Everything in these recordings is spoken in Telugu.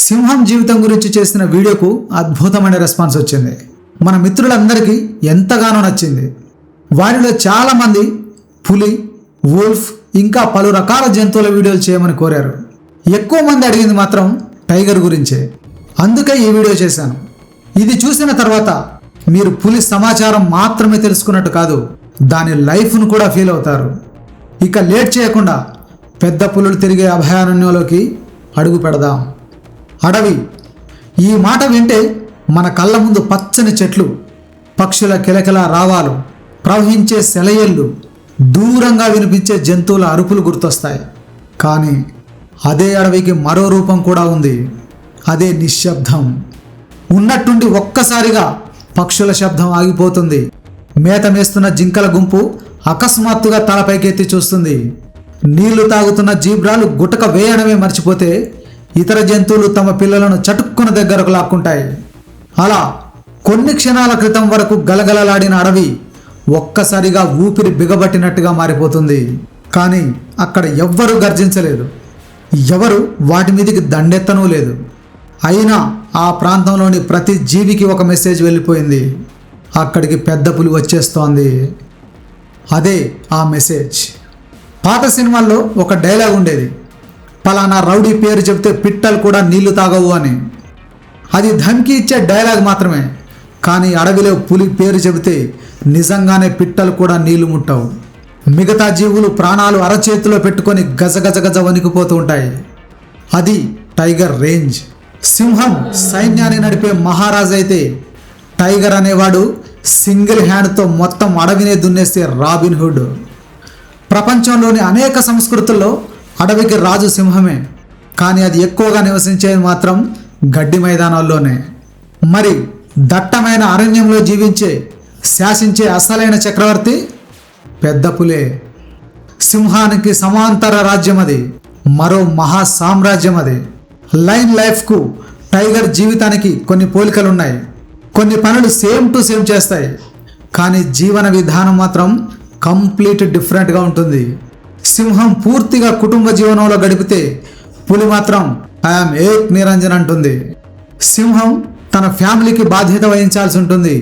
సింహం జీవితం గురించి చేసిన వీడియోకు అద్భుతమైన రెస్పాన్స్ వచ్చింది. మన మిత్రులందరికీ ఎంతగానో నచ్చింది. వారిలో చాలామంది పులి, వూల్ఫ్ ఇంకా పలు రకాల జంతువుల వీడియోలు చేయమని కోరారు. ఎక్కువ మంది అడిగింది మాత్రం టైగర్ గురించే. అందుకే ఈ వీడియో చేశాను. ఇది చూసిన తర్వాత మీరు పులి సమాచారం మాత్రమే తెలుసుకున్నట్టు కాదు, దాని లైఫ్ను కూడా ఫీల్ అవుతారు. ఇక లేట్ చేయకుండా పెద్ద పులులు తిరిగే అభయారణ్యంలోకి అడుగు పెడదాం. అడవి. ఈ మాట వింటే మన కళ్ళ ముందు పచ్చని చెట్లు, పక్షుల కిలకిల రావాలు, ప్రవహించే సెలయేళ్ళు, దూరంగా వినిపించే జంతువుల అరుపులు గుర్తొస్తాయి. కానీ అదే అడవికి మరో రూపం కూడా ఉంది. అదే నిశ్శబ్దం. ఉన్నట్టుండి ఒక్కసారిగా పక్షుల శబ్దం ఆగిపోతుంది. మేత మేస్తున్న జింకల గుంపు అకస్మాత్తుగా తలపైకెత్తి చూస్తుంది. నీళ్లు తాగుతున్న జీబ్రాలు గుటక వేయడమే మర్చిపోతే ఇతర జంతువులు తమ పిల్లలను చటుక్కున దగ్గరకు లాక్కుంటాయి. అలా కొన్ని క్షణాల క్రితం వరకు గలగలలాడిన అడవి ఒక్కసారిగా ఊపిరి బిగబట్టినట్టుగా మారిపోతుంది. కానీ అక్కడ ఎవ్వరూ గర్జించలేదు, ఎవరు వాటి మీదకి దండెత్తనూ లేదు. అయినా ఆ ప్రాంతంలోని ప్రతి జీవికి ఒక మెసేజ్ వెళ్ళిపోయింది. అక్కడికి పెద్ద పులి వచ్చేస్తోంది. అదే ఆ మెసేజ్. పాత సినిమాల్లో ఒక డైలాగ్ ఉండేది, పలానా రౌడీ పేరు చెబితే పిట్టలు కూడా నీళ్లు తాగవు అని. అది ధమ్కి ఇచ్చే డైలాగ్ మాత్రమే. కానీ అడవిలో పులి పేరు చెబితే నిజంగానే పిట్టలు కూడా నీళ్లు ముట్టవు. మిగతా జీవులు ప్రాణాలు అరచేతిలో పెట్టుకొని గజగజ గజ వణికిపోతూ ఉంటాయి. అది టైగర్ రేంజ్. సింహం సైన్యాన్ని నడిపే మహారాజు అయితే టైగర్ అనేవాడు సింగిల్ హ్యాండ్తో మొత్తం అడవినే దున్నేసే రాబిన్ హుడ్. ప్రపంచంలోని అనేక సంస్కృతుల్లో అడవికి రాజు సింహమే. కానీ అది ఎక్కువగా నివసించేది మాత్రం గడ్డి మైదానాల్లోనే. మరి దట్టమైన అరణ్యంలో జీవించే, శాసించే అసలైన చక్రవర్తి పెద్ద పులే. సింహానికి సమాంతర రాజ్యం అది, మరో మహా సామ్రాజ్యం అది. లైన్ లైఫ్కు టైగర్ జీవితానికి కొన్ని పోలికలున్నాయి. కొన్ని పనులు సేమ్ టు సేమ్ చేస్తాయి, కానీ జీవన విధానం మాత్రం కంప్లీట్ డిఫరెంట్గా ఉంటుంది. సింహం పూర్తిగా కుటుంబ జీవనంలో గడిపితే పులి మాత్రం ఐఎమ్ ఏక్ నిరంజన్ అంటుంది. సింహం తన ఫ్యామిలీకి బాధ్యత వహించాల్సి ఉంటుంది.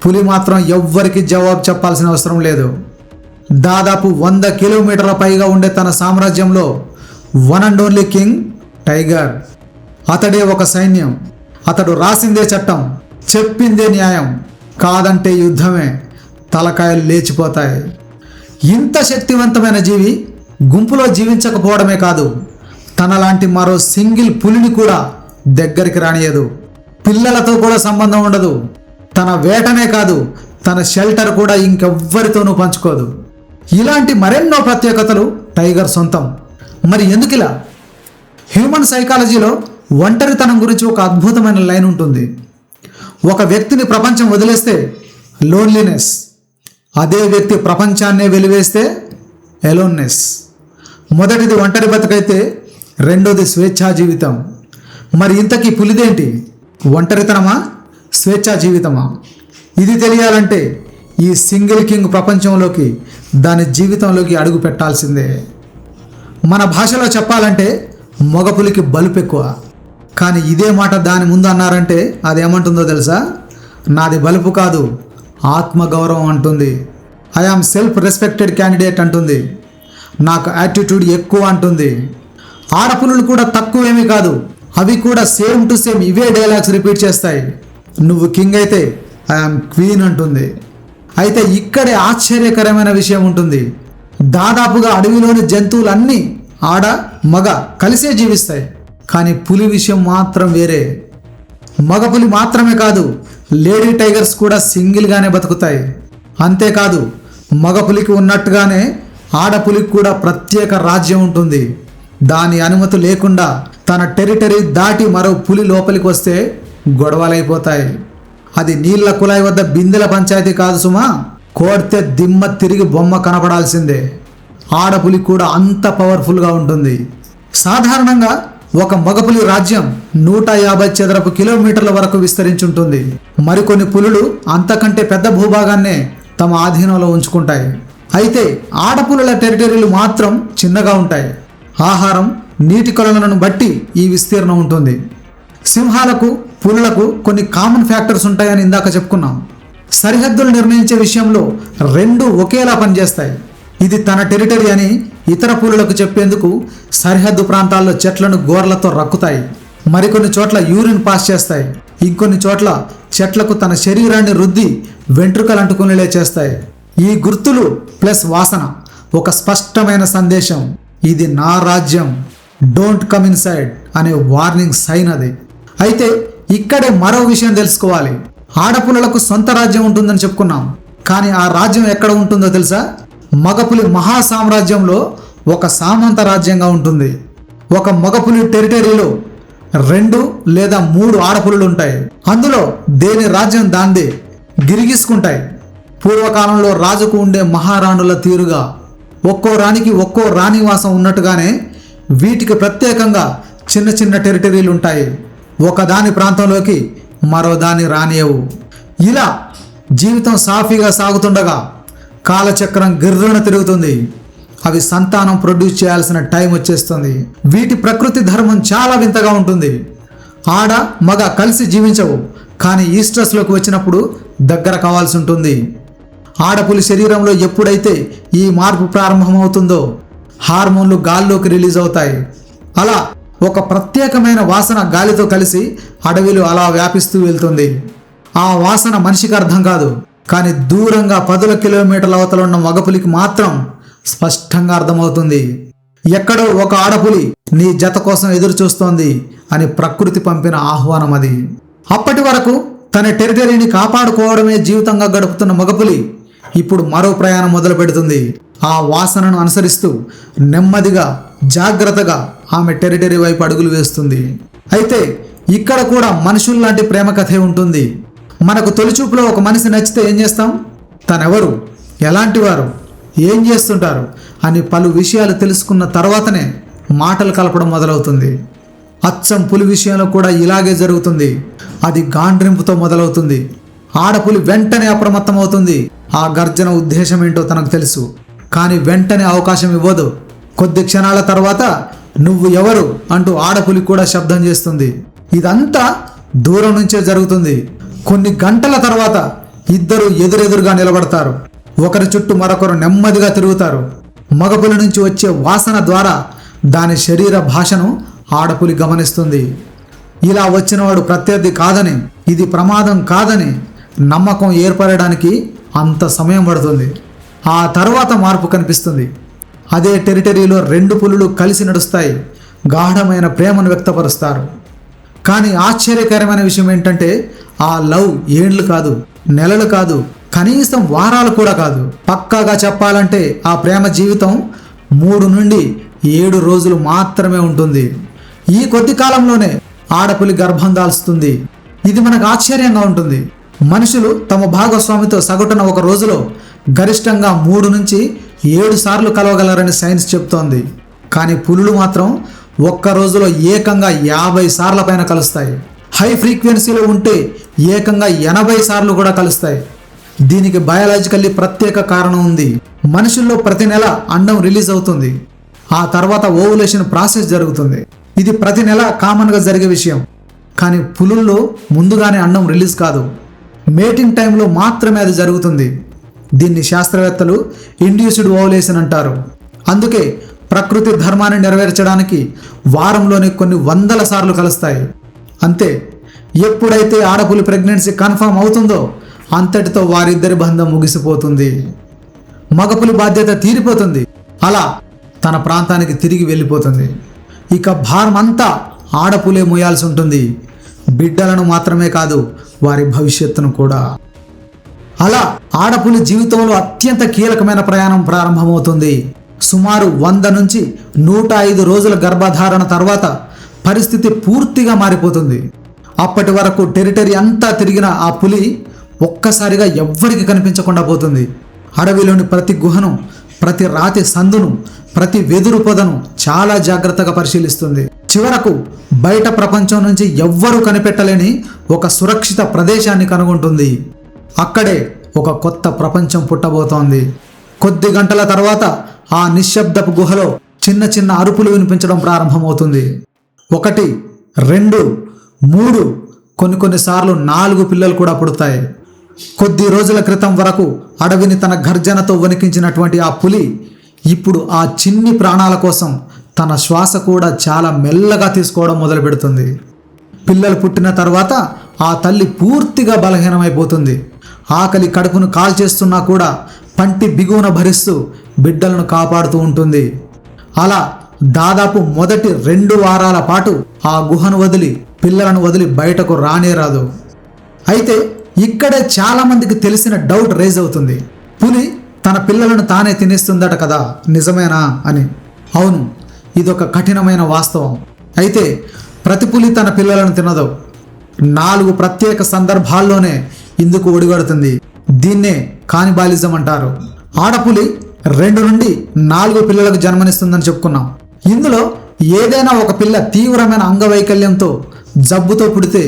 పులి మాత్రం ఎవ్వరికి జవాబు చెప్పాల్సిన అవసరం లేదు. దాదాపు 100 కిలోమీటర్ల పైగా ఉండే తన సామ్రాజ్యంలో one and only king tiger. అతడే ఒక సైన్యం. అతడు రాసిందే చట్టం, చెప్పిందే న్యాయం. కాదంటే యుద్ధమే. తలకాయలు లేచిపోతాయి. ఇంత శక్తివంతమైన జీవి గుంపులో జీవించకపోవడమే కాదు, తనలాంటి మరో సింగిల్ పులిని కూడా దగ్గరికి రానియదు. పిల్లలతో కూడా సంబంధం ఉండదు. తన వేటనే కాదు, తన షెల్టర్ కూడా ఇంకెవ్వరితోనూ పంచుకోదు. ఇలాంటి మరెన్నో ప్రత్యేకతలు టైగర్ సొంతం. మరి ఎందుకిలా? హ్యూమన్ సైకాలజీలో ఒంటరితనం గురించి ఒక అద్భుతమైన లైన్ ఉంటుంది. ఒక వ్యక్తిని ప్రపంచం వదిలేస్తే లోన్లీనెస్, అదే వ్యక్తి ప్రపంచాన్నే వెలివేస్తే ఎలోన్నెస్. మొదటిది ఒంటరి బతుకైతే రెండోది స్వేచ్ఛా జీవితం. మరి ఇంతకీ పులిదేంటి? ఒంటరితనమా, స్వేచ్ఛా జీవితమా? ఇది తెలియాలంటే ఈ సింగిల్ కింగ్ ప్రపంచంలోకి, దాని జీవితంలోకి అడుగు పెట్టాల్సిందే. మన భాషలో చెప్పాలంటే మగపులికి బలుపు ఎక్కువ. కానీ ఇదే మాట దాని ముందు అన్నారంటే అదేమంటుందో తెలుసా? నాది బలుపు కాదు, ఆత్మగౌరవం అంటుంది. I am self respected candidate అంటుంది. నాకు యాటిట్యూడ్ ఎక్కువ అంటుంది. ఆడపులులు కూడా తక్కువేమీ కాదు, అవి కూడా సేమ్ టు సేమ్ ఇవే డైలాగ్స్ రిపీట్ చేస్తాయి. నువ్వు కింగ్ అయితే ఐఆమ్ క్వీన్ అంటుంది. అయితే ఇక్కడే ఆశ్చర్యకరమైన విషయం ఉంటుంది. దాదాపుగా అడవిలోని జంతువులన్నీ ఆడ మగ కలిసే జీవిస్తాయి. కానీ పులి విషయం మాత్రం వేరే. మగపులి మాత్రమే కాదు, లేడీ టైగర్స్ కూడా సింగిల్గానే బతుకుతాయి. అంతేకాదు, మగపులికి ఉన్నట్టుగానే ఆడపులికి కూడా ప్రత్యేక రాజ్యం ఉంటుంది. దాని అనుమతి లేకుండా తన టెరిటరీ దాటి మరో పులి లోపలికి వస్తే గొడవలైపోతాయి. అది నీళ్ల కుళాయి వద్ద బిందెల పంచాయతీ కాదు సుమా. కోడితే దిమ్మ తిరిగి బొమ్మ కనపడాల్సిందే. ఆడపులి కూడా అంత పవర్ఫుల్గా ఉంటుంది. సాధారణంగా ఒక మగపులి రాజ్యం 150 చదరపు కిలోమీటర్ల వరకు విస్తరించుంటుంది. మరికొన్ని పులులు అంతకంటే పెద్ద భూభాగాన్నే తమ ఆధీనంలో ఉంచుకుంటాయి. అయితే ఆడపులుల టెరిటరీలు మాత్రం చిన్నగా ఉంటాయి. ఆహారం, నీటి కొలనులను బట్టి ఈ విస్తీర్ణం ఉంటుంది. సింహాలకు పులులకు కొన్ని కామన్ ఫ్యాక్టర్స్ ఉంటాయని ఇందాక చెప్పుకున్నాం. సరిహద్దులు నిర్ణయించే విషయంలో రెండు ఒకేలా పనిచేస్తాయి. ఇది తన టెరిటరీ అని ఇతర పులులకు చెప్పేందుకు సరిహద్దు ప్రాంతాల్లో చెట్లను గోర్లతో రక్కుతాయి. మరికొన్ని చోట్ల యూరిన్ పాస్ చేస్తాయి. ఇంకొన్ని చోట్ల చెట్లకు తన శరీరాన్ని రుద్ది వెంట్రుకలు అంటుకునేలా చేస్తాయి. ఈ గుర్తులు ప్లస్ వాసన ఒక స్పష్టమైన సందేశం. ఇది నా రాజ్యం, డోంట్ కమ్ ఇన్సైడ్ అనే వార్నింగ్ సైన్ అది. అయితే ఇక్కడే మరో విషయం తెలుసుకోవాలి. ఆడపులులకు సొంత రాజ్యం ఉంటుందని చెప్పుకున్నాం, కానీ ఆ రాజ్యం ఎక్కడ ఉంటుందో తెలుసా? మగపులి మహా సామ్రాజ్యంలో ఒక సామంత రాజ్యంగా ఉంటుంది. ఒక మగపులి టెరిటరీలో 2 లేదా 3 ఆడపులులు ఉంటాయి. అందులో దేని రాజ్యం దాందే గిరిగీసుకుంటాయి. పూర్వకాలంలో రాజుకు ఉండే మహారాణుల తీరుగా ఒక్కో రాణికి ఒక్కో రాణివాసం ఉన్నట్టుగానే వీటికి ప్రత్యేకంగా చిన్న చిన్న టెరిటరీలు ఉంటాయి. ఒకదాని ప్రాంతంలోకి మరో దాన్ని రానియవు. ఇలా జీవితం సాఫీగా సాగుతుండగా కాలచక్రం గిర్రున తిరుగుతుంది. అవి సంతానం ప్రొడ్యూస్ చేయాల్సిన టైం వచ్చేస్తుంది. వీటి ప్రకృతి ధర్మం చాలా వింతగా ఉంటుంది. ఆడ మగ కలిసి జీవించవు, కానీ ఈస్ట్రస్లోకి వచ్చినప్పుడు దగ్గర కావాల్సి ఉంటుంది. ఆడపులి శరీరంలో ఎప్పుడైతే ఈ మార్పు ప్రారంభమవుతుందో హార్మోన్లు గాల్లోకి రిలీజ్ అవుతాయి. అలా ఒక ప్రత్యేకమైన వాసన గాలితో కలిసి అడవిలో అలా వ్యాపిస్తూ వెళ్తుంది. ఆ వాసన మనిషికి అర్థం కాదు, కానీ దూరంగా 10 కిలోమీటర్ల అవతల ఉన్న మగపులికి మాత్రం స్పష్టంగా అర్థమవుతుంది. ఎక్కడో ఒక ఆడపులి నీ జత కోసం ఎదురు చూస్తోంది అని ప్రకృతి పంపిన ఆహ్వానం అది. అప్పటి వరకు తన టెరిటరీని కాపాడుకోవడమే జీవితంగా గడుపుతున్న మగపులి ఇప్పుడు మరో ప్రయాణం మొదలు పెడుతుంది. ఆ వాసనను అనుసరిస్తూ నెమ్మదిగా జాగ్రత్తగా ఆమె టెరిటరీ వైపు అడుగులు వేస్తుంది. అయితే ఇక్కడ కూడా మనుషుల్లాంటి ప్రేమ కథే ఉంటుంది. మనకు తొలిచూపులో ఒక మనిషి నచ్చితే ఏం చేస్తాం? తనెవరు, ఎలాంటి వారు, ఏం చేస్తుంటారు అని పలు విషయాలు తెలుసుకున్న తర్వాతనే మాటలు కలపడం మొదలవుతుంది. అచ్చం పులి విషయంలో కూడా ఇలాగే జరుగుతుంది. అది గాండ్రింపుతో మొదలవుతుంది. ఆడపులి వెంటనే అప్రమత్తమవుతుంది. ఆ గర్జన ఉద్దేశం ఏంటో తనకు తెలుసు, కానీ వెంటనే అవకాశం ఇవ్వదు. కొద్ది క్షణాల తర్వాత నువ్వు ఎవరు అంటూ ఆడపులి కూడా శబ్దం చేస్తుంది. ఇదంతా దూరం నుంచే జరుగుతుంది. కొన్ని గంటల తర్వాత ఇద్దరు ఎదురెదురుగా నిలబడతారు. ఒకరి చుట్టూ మరొకరు నెమ్మదిగా తిరుగుతారు. మగపులి నుంచి వచ్చే వాసన ద్వారా దాని శరీర భాషను ఆడపులి గమనిస్తుంది. ఇలా వచ్చినవాడు ప్రత్యర్థి కాదని, ఇది ప్రమాదం కాదని నమ్మకం ఏర్పడడానికి అంత సమయం పడుతుంది. ఆ తర్వాత మార్పు కనిపిస్తుంది. అదే టెరిటరీలో 2 పులులు కలిసి నడుస్తాయి. గాఢమైన ప్రేమను వ్యక్తపరుస్తారు. కానీ ఆశ్చర్యకరమైన విషయం ఏంటంటే ఆ లవ్ ఏండ్లు కాదు, నెలలు కాదు, కనీసం వారాలు కూడా కాదు. పక్కాగా చెప్పాలంటే ఆ ప్రేమ జీవితం 3 నుండి 7 రోజులు మాత్రమే ఉంటుంది. ఈ కొద్ది కాలంలోనే ఆడపులి గర్భం దాల్చుతుంది. ఇది మనకు ఆశ్చర్యంగా ఉంటుంది. మనుషులు తమ భాగస్వామితో సగటున ఒక రోజులో గరిష్టంగా 3 నుంచి 7 సార్లు కలవగలరని సైన్స్ చెప్తోంది. కానీ పులులు మాత్రం ఒక్క రోజులో ఏకంగా 50 సార్ల పైన కలుస్తాయి. హై ఫ్రీక్వెన్సీలో ఉంటే ఏకంగా 80 సార్లు కూడా కలుస్తాయి. దీనికి బయాలజికల్లీ ప్రత్యేక కారణం ఉంది. మనుషుల్లో ప్రతి నెల అండం రిలీజ్ అవుతుంది. ఆ తర్వాత ఓవులేషన్ ప్రాసెస్ జరుగుతుంది. ఇది ప్రతి నెల కామన్గా జరిగే విషయం. కానీ పులుల్లో ముందుగానే అండం రిలీజ్ కాదు. మేటింగ్ టైంలో మాత్రమే అది జరుగుతుంది. దీన్ని శాస్త్రవేత్తలు ఇండ్యూస్డ్ ఓవులేషన్ అంటారు. అందుకే ప్రకృతి ధర్మాన్ని నెరవేర్చడానికి వారంలోనే కొన్ని 100 సార్లు కలుస్తాయి. అంతే, ఎప్పుడైతే ఆడపులి ప్రెగ్నెన్సీ కన్ఫర్మ్ అవుతుందో అంతటితో వారిద్దరి బంధం ముగిసిపోతుంది. మగపులి బాధ్యత తీరిపోతుంది. అలా తన ప్రాంతానికి తిరిగి వెళ్ళిపోతుంది. ఇక భారం అంతా ఆడపులే మోయాల్సి ఉంటుంది. బిడ్డలను మాత్రమే కాదు, వారి భవిష్యత్తును కూడా. అలా ఆడపులి జీవితంలో అత్యంత కీలకమైన ప్రయాణం ప్రారంభమవుతుంది. సుమారు 100 నుంచి 105 రోజుల గర్భధారణ తర్వాత పరిస్థితి పూర్తిగా మారిపోతుంది. అప్పటి వరకు టెరిటరీ అంతా తిరిగిన ఆ పులి ఒక్కసారిగా ఎవ్వరికి కనిపించకుండా పోతుంది. అడవిలోని ప్రతి గుహను, ప్రతి రాతి సందును, ప్రతి వెదురు పొదను చాలా జాగ్రత్తగా పరిశీలిస్తుంది. చివరకు బయట ప్రపంచం నుంచి ఎవ్వరూ కనిపెట్టలేని ఒక సురక్షిత ప్రదేశాన్ని కనుగొంటుంది. అక్కడే ఒక కొత్త ప్రపంచం పుట్టబోతోంది. కొద్ది గంటల తర్వాత ఆ నిశ్శబ్దపు గుహలో చిన్న చిన్న అరుపులు వినిపించడం ప్రారంభమవుతుంది. 1, 2, 3, కొన్నిసార్లు 4 పిల్లలు కూడా పుడతాయి. కొద్ది రోజుల క్రితం వరకు అడవిని తన గర్జనతో వణికించినటువంటి ఆ పులి ఇప్పుడు ఆ చిన్ని ప్రాణాల కోసం తన శ్వాస కూడా చాలా మెల్లగా తీసుకోవడం మొదలు పెడుతుంది. పిల్లలు పుట్టిన తర్వాత ఆ తల్లి పూర్తిగా బలహీనమైపోతుంది. ఆకలి కడుపును కాల్చేస్తున్నా కూడా పంటి బిగువున భరిస్తూ బిడ్డలను కాపాడుతూ ఉంటుంది. అలా దాదాపు మొదటి 2 వారాల పాటు ఆ గుహను వదిలి పిల్లలను వదిలి బయటకు రానే రాదు. అయితే ఇక్కడే చాలామందికి తెలిసిన డౌట్ రైజ్ అవుతుంది. పులి తన పిల్లలను తానే తినేస్తుందట కదా, నిజమేనా అని. అవును, ఇదొక కఠినమైన వాస్తవం. అయితే ప్రతి పులి తన పిల్లలను తినదు. 4 ప్రత్యేక సందర్భాల్లోనే ఇందుకు ఒడిగడుతుంది. దీన్నే కానిబాలిజం అంటారు. ఆడపులి 2 నుండి 4 పిల్లలకు జన్మనిస్తుందని చెప్పుకున్నాం. ఇందులో ఏదైనా ఒక పిల్ల తీవ్రమైన అంగవైకల్యంతో జబ్బుతో పుడితే,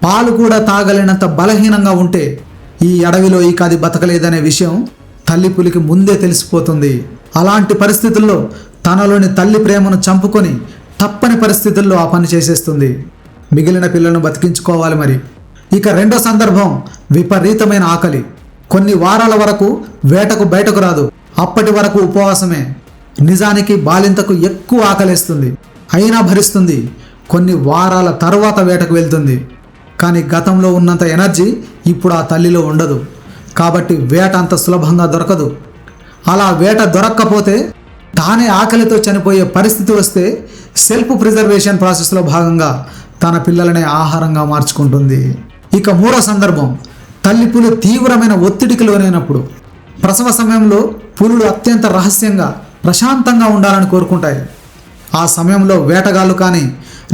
పాలు కూడా తాగలేనంత బలహీనంగా ఉంటే ఈ అడవిలో ఇక అది బతకలేదనే విషయం తల్లి పులికి ముందే తెలిసిపోతుంది. అలాంటి పరిస్థితుల్లో తనలోని తల్లి ప్రేమను చంపుకొని తప్పని పరిస్థితుల్లో ఆ పని చేసేస్తుంది. మిగిలిన పిల్లలను బతికించుకోవాలి మరి. ఇక 2వ సందర్భం విపరీతమైన ఆకలి. కొన్ని వారాల వరకు వేటకు బయటకు రాదు. అప్పటి వరకు ఉపవాసమే. నిజానికి బాలింతకు ఎక్కువ ఆకలేస్తుంది, అయినా భరిస్తుంది. కొన్ని వారాల తర్వాత వేటకు వెళ్తుంది. కానీ గతంలో ఉన్నంత ఎనర్జీ ఇప్పుడు ఆ తల్లిలో ఉండదు. కాబట్టి వేట అంత సులభంగా దొరకదు. అలా వేట దొరక్కపోతే తానే ఆకలితో చనిపోయే పరిస్థితి వస్తే సెల్ఫ్ ప్రిజర్వేషన్ ప్రాసెస్లో భాగంగా తన పిల్లలనే ఆహారంగా మార్చుకుంటుంది. ఇక 3వ సందర్భం తల్లి పులి తీవ్రమైన ఒత్తిడికి లోనైనప్పుడు. ప్రసవ సమయంలో పులులు అత్యంత రహస్యంగా ప్రశాంతంగా ఉండాలని కోరుకుంటాయి. ఆ సమయంలో వేటగాళ్ళు కానీ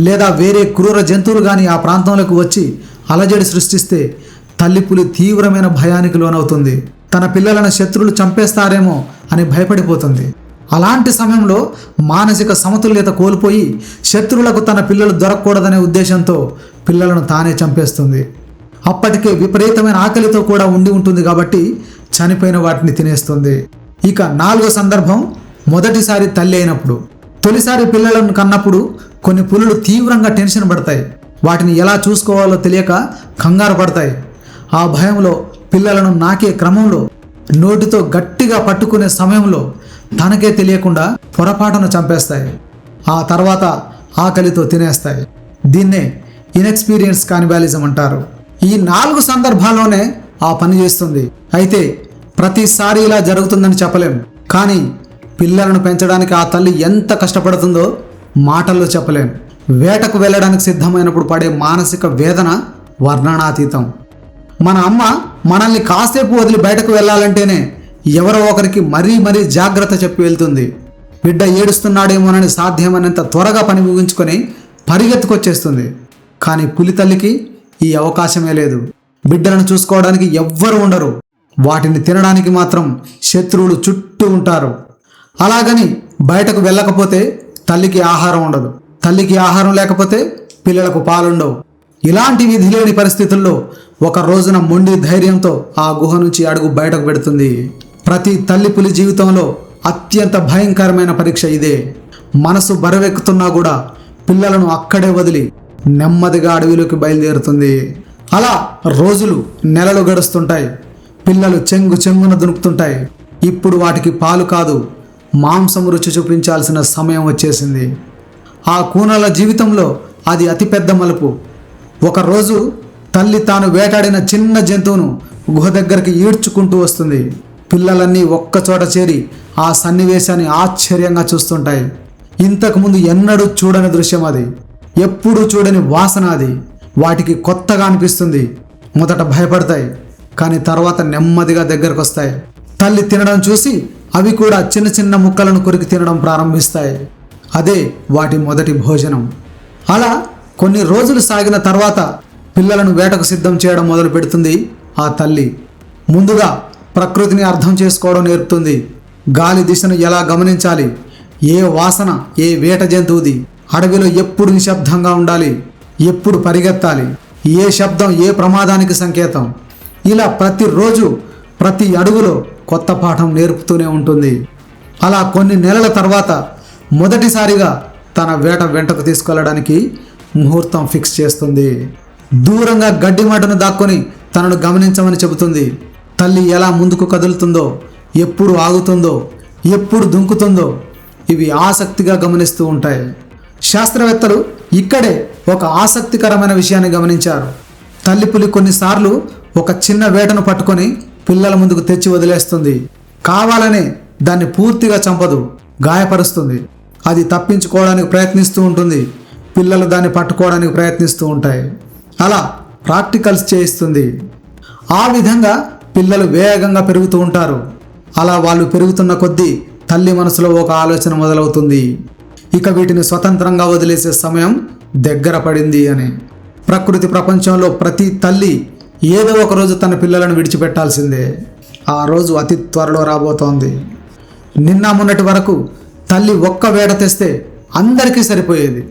లేదా వేరే క్రూర జంతువులు కానీ ఆ ప్రాంతంలోకి వచ్చి అలజడి సృష్టిస్తే తల్లి పులి తీవ్రమైన భయానికి లోనవుతుంది. తన పిల్లలను శత్రువులు చంపేస్తారేమో అని భయపడిపోతుంది. అలాంటి సమయంలో మానసిక సమతుల్యత కోల్పోయి శత్రువులకు తన పిల్లలు దొరకకూడదనే ఉద్దేశంతో పిల్లలను తానే చంపేస్తుంది. అప్పటికే విపరీతమైన ఆకలితో కూడా ఉండి ఉంటుంది కాబట్టి చనిపోయిన వాటిని తినేస్తుంది. ఇక 4వ సందర్భం మొదటిసారి తల్లి అయినప్పుడు. తొలిసారి పిల్లలను కన్నప్పుడు కొన్ని పులులు తీవ్రంగా టెన్షన్ పడతాయి. వాటిని ఎలా చూసుకోవాలో తెలియక కంగారు పడతాయి. ఆ భయంలో పిల్లలను నాకే క్రమంలో నోటితో గట్టిగా పట్టుకునే సమయంలో తనకే తెలియకుండా పొరపాటున చంపేస్తాయి. ఆ తర్వాత ఆకలితో తినేస్తాయి. దీన్నే ఇన్ఎక్స్పీరియన్స్ కానిబాలిజం అంటారు. ఈ 4 సందర్భాల్లోనే ఆ పని చేస్తుంది. అయితే ప్రతిసారి ఇలా జరుగుతుందని చెప్పలేం. కానీ పిల్లలను పెంచడానికి ఆ తల్లి ఎంత కష్టపడుతుందో మాటల్లో చెప్పలేం. వేటకు వెళ్ళడానికి సిద్ధమైనప్పుడు పడే మానసిక వేదన వర్ణనాతీతం. మన అమ్మ మనల్ని కాసేపు వదిలి బయటకు వెళ్ళాలంటేనే ఎవరో ఒకరికి మరీ జాగ్రత్త చెప్పి వెళ్తుంది. బిడ్డ ఏడుస్తున్నాడేమోనని సాధ్యమైనంత త్వరగా పని ముగించుకొని పరిగెత్తుకొచ్చేస్తుంది. కానీ పులి తల్లికి ఈ అవకాశమే లేదు. బిడ్డలను చూసుకోవడానికి ఎవ్వరు ఉండరు. వాటిని తినడానికి మాత్రం శత్రువులు చుట్టూ ఉంటారు. అలాగని బయటకు వెళ్ళకపోతే తల్లికి ఆహారం ఉండదు. తల్లికి ఆహారం లేకపోతే పిల్లలకు పాలుండవు. ఇలాంటి విధి లేని పరిస్థితుల్లో ఒక రోజున మొండి ధైర్యంతో ఆ గుహ నుంచి అడుగు బయటకు పెడుతుంది. ప్రతి తల్లి పులి జీవితంలో అత్యంత భయంకరమైన పరీక్ష ఇదే. మనసు బరువెక్కుతున్నా కూడా పిల్లలను అక్కడే వదిలి నెమ్మదిగా అడవిలోకి బయలుదేరుతుంది. అలా రోజులు నెలలు గడుస్తుంటాయి. పిల్లలు చెంగున దునుకుతుంటాయి. ఇప్పుడు వాటికి పాలు కాదు, మాంసం రుచి చూపించాల్సిన సమయం వచ్చేసింది. ఆ కూనల జీవితంలో అది అతిపెద్ద మలుపు. ఒకరోజు తల్లి తాను వేటాడిన చిన్న జంతువును గుహ దగ్గరికి ఈడ్చుకుంటూ వస్తుంది. పిల్లలన్నీ ఒక్కచోట చేరి ఆ సన్నివేశాన్ని ఆశ్చర్యంగా చూస్తుంటాయి. ఇంతకుముందు ఎన్నడూ చూడని దృశ్యం అది. ఎప్పుడూ చూడని వాసన అది. వాటికి కొత్తగా అనిపిస్తుంది. మొదట భయపడతాయి, కానీ తర్వాత నెమ్మదిగా దగ్గరకు వస్తాయి. తల్లి తినడం చూసి అవి కూడా చిన్న ముక్కలను కొరికి తినడం ప్రారంభిస్తాయి. అదే వాటి మొదటి భోజనం. అలా కొన్ని రోజులు సాగిన తర్వాత పిల్లలను వేటకు సిద్ధం చేయడం మొదలు పెడుతుంది ఆ తల్లి. ముందుగా ప్రకృతిని అర్థం చేసుకోవడం నేర్పుతుంది. గాలి దిశను ఎలా గమనించాలి, ఏ వాసన ఏ వేట జంతువుది, అడవిలో ఎప్పుడు నిశ్శబ్దంగా ఉండాలి, ఎప్పుడు పరిగెత్తాలి, ఏ శబ్దం ఏ ప్రమాదానికి సంకేతం, ఇలా ప్రతిరోజు ప్రతి అడుగులో కొత్త పాఠం నేర్పుతూనే ఉంటుంది. అలా కొన్ని నెలల తర్వాత మొదటిసారిగా తన వేట వెంటకు తీసుకెళ్ళడానికి ముహూర్తం ఫిక్స్ చేస్తుంది. దూరంగా గడ్డి మాటను దాక్కొని తనను గమనించమని చెబుతుంది. తల్లి ఎలా ముందుకు కదులుతుందో, ఎప్పుడు ఆగుతుందో, ఎప్పుడు దుంకుతుందో ఇవి ఆసక్తిగా గమనిస్తూ ఉంటాయి. శాస్త్రవేత్తలు ఇక్కడే ఒక ఆసక్తికరమైన విషయాన్ని గమనించారు. తల్లి పులి కొన్నిసార్లు ఒక చిన్న వేటను పట్టుకొని పిల్లల ముందుకు తెచ్చి వదిలేస్తుంది. కావాలనే దాన్ని పూర్తిగా చంపదు, గాయపరుస్తుంది. అది తప్పించుకోవడానికి ప్రయత్నిస్తూ ఉంటుంది. పిల్లలు దాన్ని పట్టుకోవడానికి ప్రయత్నిస్తూ ఉంటాయి. అలా ప్రాక్టికల్స్ చేయిస్తుంది. ఆ విధంగా పిల్లలు వేగంగా పెరుగుతూ ఉంటారు. అలా వాళ్ళు పెరుగుతున్న కొద్దీ తల్లి మనసులో ఒక ఆలోచన మొదలవుతుంది. ఇక వీటిని స్వతంత్రంగా వదిలేసే సమయం దగ్గర పడింది అని. ప్రకృతి ప్రపంచంలో ప్రతి తల్లి ఏదో ఒక రోజు తన పిల్లలను విడిచిపెట్టాల్సిందే. ఆ రోజు అతి త్వరలో రాబోతోంది. నిన్న మొన్నటి వరకు తల్లి ఒక్క వేట తెస్తే అందరికీ సరిపోయేది.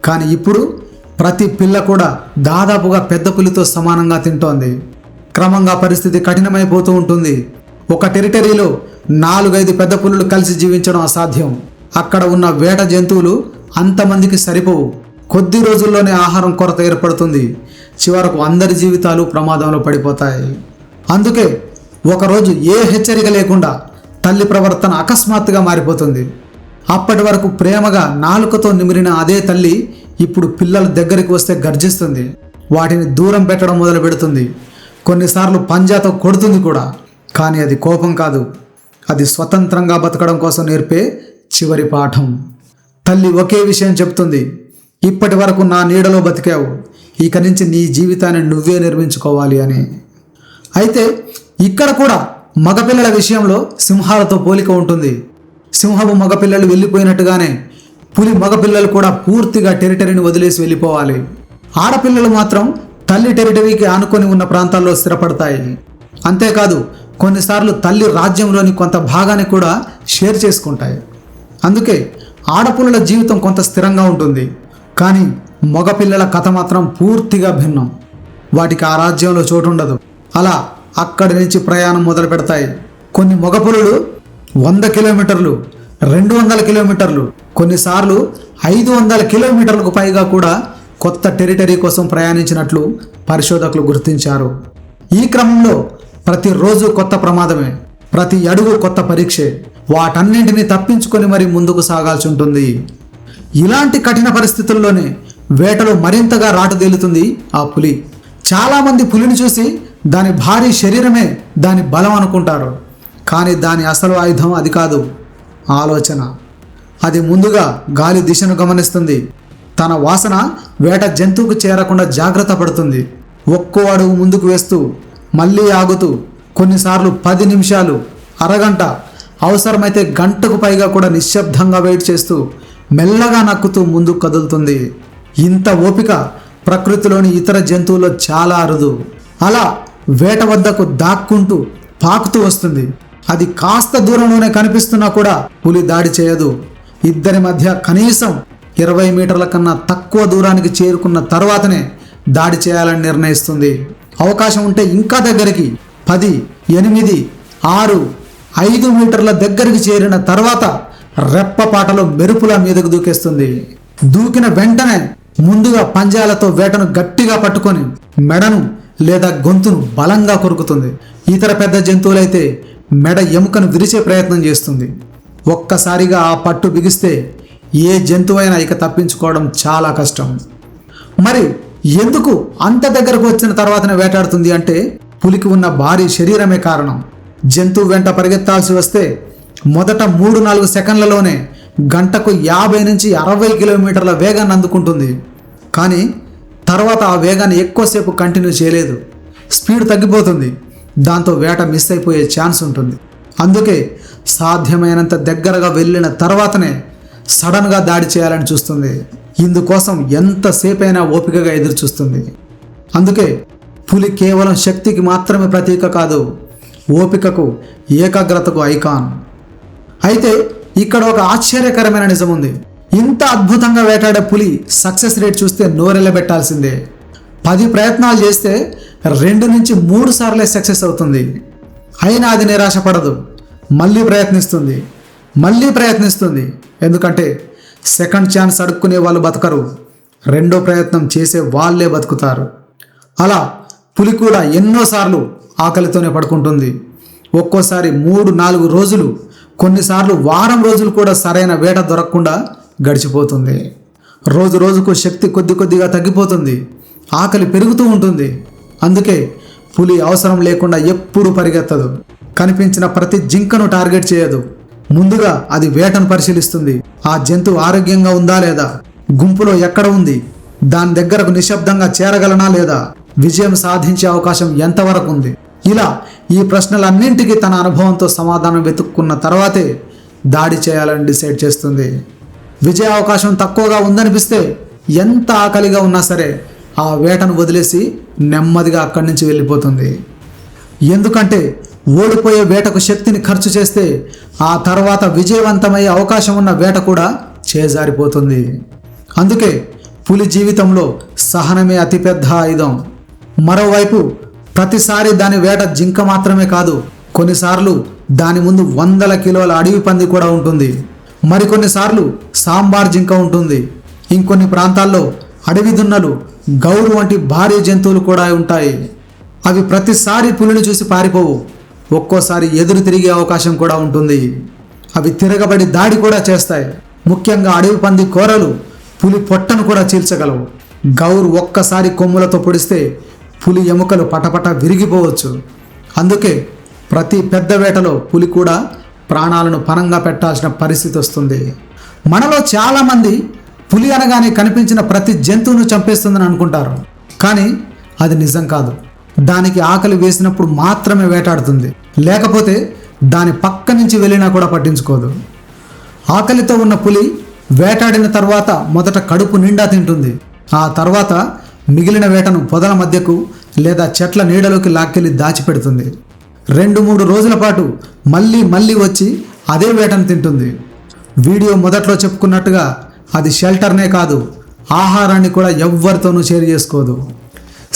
కానీ ఇప్పుడు ప్రతి పిల్ల కూడా దాదాపుగా పెద్ద పులితో సమానంగా తింటోంది. క్రమంగా పరిస్థితి కఠినమైపోతూ ఉంటుంది. ఒక టెరిటరీలో 4-5 పెద్ద పులులు కలిసి జీవించడం అసాధ్యం. అక్కడ ఉన్న వేట జంతువులు అంతమందికి సరిపోవు. కొద్ది రోజుల్లోనే ఆహారం కొరత ఏర్పడుతుంది. చివరకు అందరి జీవితాలు ప్రమాదంలో పడిపోతాయి. అందుకే ఒకరోజు ఏ హెచ్చరిక లేకుండా తల్లి ప్రవర్తన అకస్మాత్తుగా మారిపోతుంది. అప్పటి వరకు ప్రేమగా నాలుకతో నిమిరిన అదే తల్లి ఇప్పుడు పిల్లల దగ్గరికి వస్తే గర్జిస్తుంది. వాటిని దూరం పెట్టడం మొదలు పెడుతుంది. కొన్నిసార్లు పంజాతో కొడుతుంది కూడా. కానీ అది కోపం కాదు, అది స్వతంత్రంగా బతకడం కోసం నేర్పే చివరి పాఠం. తల్లి ఒకే విషయం చెప్తుంది, ఇప్పటి వరకు నా నీడలో బతికావు, ఇక నుంచి నీ జీవితాన్ని నువ్వే నిర్మించుకోవాలి అని. అయితే ఇక్కడ కూడా మగపిల్లల విషయంలో సింహాలతో పోలిక ఉంటుంది. సింహపు మగపిల్లలు వెళ్ళిపోయినట్టుగానే పులి మగపిల్లలు కూడా పూర్తిగా టెరిటరీని వదిలేసి వెళ్ళిపోవాలి. ఆడపిల్లలు మాత్రం తల్లి టెరిటరీకి ఆనుకొని ఉన్న ప్రాంతాల్లో స్థిరపడతాయి. అంతేకాదు కొన్నిసార్లు తల్లి రాజ్యంలోని కొంత భాగాన్ని కూడా షేర్ చేసుకుంటాయి. అందుకే ఆడపుల్లల జీవితం కొంత స్థిరంగా ఉంటుంది. కానీ మగపిల్లల కథ మాత్రం పూర్తిగా భిన్నం. వాటికి ఆ రాజ్యంలో చోటు ఉండదు. అలా అక్కడి నుంచి ప్రయాణం మొదలు పెడతాయి. కొన్ని మగపులులు 100 కిలోమీటర్లు, 200 కిలోమీటర్లు, కొన్నిసార్లు 500 కిలోమీటర్లకు పైగా కూడా కొత్త టెరిటరీ కోసం ప్రయాణించినట్లు పరిశోధకులు గుర్తించారు. ఈ క్రమంలో ప్రతిరోజు కొత్త ప్రమాదమే, ప్రతి అడుగు కొత్త పరీక్షే. వాటన్నింటినీ తప్పించుకొని మరి ముందుకు సాగాల్సి ఉంటుంది. ఇలాంటి కఠిన పరిస్థితుల్లోనే వేటలో మరింతగా రాటుదేలుతుంది ఆ పులి. చాలామంది పులిని చూసి దాని భారీ శరీరమే దాని బలం అనుకుంటారు. కానీ దాని అసలు ఆయుధం అది కాదు, ఆలోచన. అది ముందుగా గాలి దిశను గమనిస్తుంది. తన వాసన వేట జంతువుకు చేరకుండా జాగ్రత్త పడుతుంది. ఒక్కో అడుగు ముందుకు వేస్తూ మళ్ళీ ఆగుతూ, కొన్నిసార్లు 10 నిమిషాలు, అరగంట, అవసరమైతే గంటకు పైగా కూడా నిశ్శబ్దంగా వెయిట్ చేస్తూ మెల్లగా నక్కుతూ ముందుకు కదులుతుంది. ఇంత ఓపిక ప్రకృతిలోని ఇతర జంతువుల్లో చాలా అరుదు. అలా వేట వద్దకు దాక్కుంటూ పాకుతూ వస్తుంది. అది కాస్త దూరంలోనే కనిపిస్తున్నా కూడా పులి దాడి చేయదు. ఇద్దరి మధ్య కనీసం 20 మీటర్ల కన్నా తక్కువ దూరానికి చేరుకున్న తర్వాతనే దాడి చేయాలని నిర్ణయిస్తుంది. అవకాశం ఉంటే ఇంకా దగ్గరికి 10, 8, 6, 5 మీటర్ల దగ్గరికి చేరిన తర్వాత రెప్పపాటలో మెరుపుల మీదకు దూకేస్తుంది. దూకిన వెంటనే ముందుగా పంజాలతో వేటను గట్టిగా పట్టుకొని మెడను లేదా గొంతును బలంగా కొరుకుతుంది. ఇతర పెద్ద జంతువులైతే మెడ ఎముకను విరిచే ప్రయత్నం చేస్తుంది. ఒక్కసారిగా ఆ పట్టు బిగిస్తే ఏ జంతువైనా ఇక తప్పించుకోవడం చాలా కష్టం. మరి ఎందుకు అంత దగ్గరకు వచ్చిన తర్వాతనే వేటాడుతుంది అంటే పులికి ఉన్న భారీ శరీరమే కారణం. జంతువు వెంట పరిగెత్తాల్సి వస్తే మొదట 3-4 సెకండ్లలోనే గంటకు 50 నుంచి 60 కిలోమీటర్ల వేగాన్ని అందుకుంటుంది. కానీ తర్వాత ఆ వేగాన్ని ఎక్కువసేపు కంటిన్యూ చేయలేదు. స్పీడ్ తగ్గిపోతుంది. దాంతో వేట మిస్ అయిపోయే ఛాన్స్ ఉంటుంది. అందుకే సాధ్యమైనంత దగ్గరగా వెళ్ళిన తర్వాతనే సడన్గా దాడి చేయాలని చూస్తుంది. ఇందుకోసం ఎంతసేపైనా ఓపికగా ఎదురు చూస్తుంది. అందుకే పులి కేవలం శక్తికి మాత్రమే ప్రతీక కాదు, ఓపికకు, ఏకాగ్రతకు ఐకాన్. అయితే ఇక్కడ ఒక ఆశ్చర్యకరమైన నిజం ఉంది. ఇంత అద్భుతంగా వేటాడే పులి సక్సెస్ రేట్ చూస్తే నోరెళ్ళబెట్టాల్సిందే. 10 ప్రయత్నాలు చేస్తే 2 నుంచి 3 సార్లే సక్సెస్ అవుతుంది. అయినా అది నిరాశపడదు. మళ్ళీ ప్రయత్నిస్తుంది. ఎందుకంటే సెకండ్ ఛాన్స్ అడుక్కునే వాళ్ళు బతకరు, రెండో ప్రయత్నం చేసే వాళ్ళే బతుకుతారు. అలా పులి కూడా ఎన్నోసార్లు ఆకలితోనే పడుకుంటుంది. ఒక్కోసారి 3-4 రోజులు, కొన్నిసార్లు వారం రోజులు కూడా సరైన వేట దొరకకుండా గడిచిపోతుంది. రోజు రోజుకు శక్తి కొద్ది కొద్దిగా తగ్గిపోతుంది. ఆకలి పెరుగుతూ ఉంటుంది. అందుకే పులి అవసరం లేకుండా ఎప్పుడూ పరిగెత్తదు. కనిపించిన ప్రతి జింకను టార్గెట్ చేయదు. ముందుగా అది వేటను పరిశీలిస్తుంది. ఆ జంతువు ఆరోగ్యంగా ఉందా లేదా, గుంపులో ఎక్కడ ఉంది, దాని దగ్గరకు నిశ్శబ్దంగా చేరగలనా లేదా, విజయం సాధించే అవకాశం ఎంతవరకు ఉంది, ఇలా ఈ ప్రశ్నలన్నింటికీ తన అనుభవంతో సమాధానం వెతుక్కున్న తర్వాతే దాడి చేయాలని డిసైడ్ చేస్తుంది. విజయ అవకాశం తక్కువగా ఉందనిపిస్తే ఎంత ఆకలిగా ఉన్నా సరే ఆ వేటను వదిలేసి నెమ్మదిగా అక్కడి నుంచి వెళ్ళిపోతుంది. ఎందుకంటే ఓడిపోయే వేటకు శక్తిని ఖర్చు చేస్తే ఆ తర్వాత విజయవంతమయ్యే అవకాశం ఉన్న వేట కూడా చేజారిపోతుంది. అందుకే పులి జీవితంలో సహనమే అతిపెద్ద ఆయుధం. మరోవైపు ప్రతిసారి దాని వేట జింక మాత్రమే కాదు, కొన్నిసార్లు దాని ముందు 100 కిలోల అడవి పంది కూడా ఉంటుంది. మరికొన్నిసార్లు సాంబార్ జింక ఉంటుంది. ఇంకొన్ని ప్రాంతాల్లో అడవి దున్నలు, గౌరు వంటి భారీ జంతువులు కూడా ఉంటాయి. అవి ప్రతిసారి పులిని చూసి పారిపోవు. ఒక్కోసారి ఎదురు తిరిగే అవకాశం కూడా ఉంటుంది. అవి తిరగబడి దాడి కూడా చేస్తాయి. ముఖ్యంగా అడవి పంది కోరలు పులి పొట్టను కూడా చీల్చగలవు. గౌరు ఒక్కసారి కొమ్ములతో పొడిస్తే పులి ఎముకలు పటపట విరిగిపోవచ్చు. అందుకే ప్రతి పెద్ద వేటలో పులి కూడా ప్రాణాలను పణంగా పెట్టాల్సిన పరిస్థితి వస్తుంది. మనలో చాలామంది పులి అనగానే కనిపించిన ప్రతి జంతువును చంపేస్తుందని అనుకుంటారు. కానీ అది నిజం కాదు. దానికి ఆకలి వేసినప్పుడు మాత్రమే వేటాడుతుంది. లేకపోతే దాని పక్క నుంచి వెళ్ళినా కూడా పట్టించుకోదు. ఆకలితో ఉన్న పులి వేటాడిన తర్వాత మొదట కడుపు నిండా తింటుంది. ఆ తర్వాత మిగిలిన వేటను పొదల మధ్యకు లేదా చెట్ల నీడలోకి లాక్కెళ్ళి దాచిపెడుతుంది. 2-3 రోజుల పాటు మళ్ళీ వచ్చి అదే వేటను తింటుంది. వీడియో మొదట్లో చెప్పుకున్నట్టుగా అది షెల్టర్నే కాదు, ఆహారాన్ని కూడా ఎవ్వరితోనూ షేర్ చేసుకోదు.